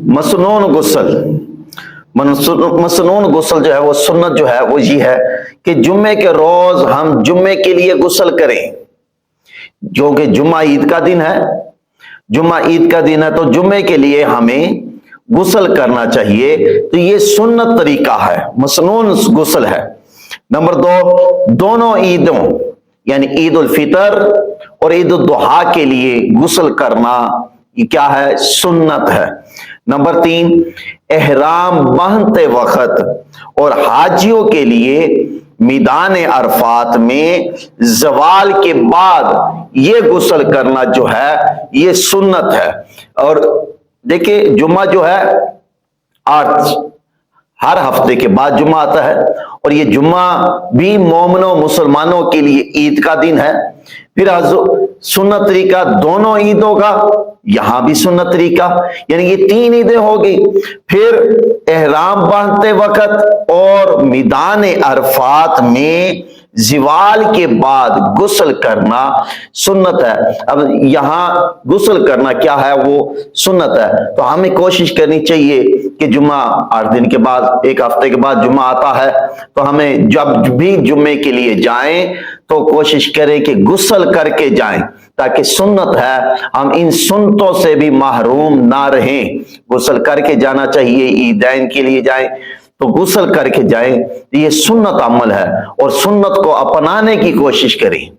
मसनून गुस्ल, मसनून गुस्ल जो है वो सुन्नत जो है वो ये है कि जुम्मे के रोज हम जुम्मे के लिए गुस्ल करें, जो कि जुम्मा ईद का दिन है। जुम्मा ईद का दिन है तो जुम्मे के लिए हमें गुस्ल करना चाहिए। तो ये सुन्नत तरीका है, मसनून गुस्ल है। नंबर 2, दोनों ईदों यानी ईद उल फितर और ईद उल दुहा के लिए गुस्ल करना ये क्या है, सुन्नत है। नंबर 3, एहराम बांधते वक्त और हाजियों के लिए मैदान अरफात में जवाल के बाद ये गुस्ल करना जो है ये सुन्नत है। और देखिए जुम्मा जो है 8 हर हफ्ते के बाद जुम्मा आता है और ये जुम्मा भी मोमिनों मुसलमानों के लिए ईद का दिन है। फिर सुन्नत तरीका दोनों ईदों का, यहां भी सुन्नत तरीका, यानी ये 3 ईदें होगी। फिर एहराम बांधते वक्त और मैदान अरफात में ज़वाल के बाद गुस्ल करना सुन्नत है। अब यहां गुस्ल करना क्या है, वो सुन्नत है। तो हमें कोशिश करनी चाहिए कि जुम्मा 8 दिन के बाद, 1 हफ्ते के बाद जुम्मा आता है, तो हमें जब भी जुम्मे के लिए जाएं तो कोशिश करें कि गुस्ल करके जाएं, ताकि सुन्नत है हम इन सुन्नतों से भी महरूम ना रहें। गुस्ल करके जाना चाहिए, ईदैन के लिए जाएं तो गुस्ल करके जाएं, ये सुन्नत अमल है और सुन्नत को अपनाने की कोशिश करें।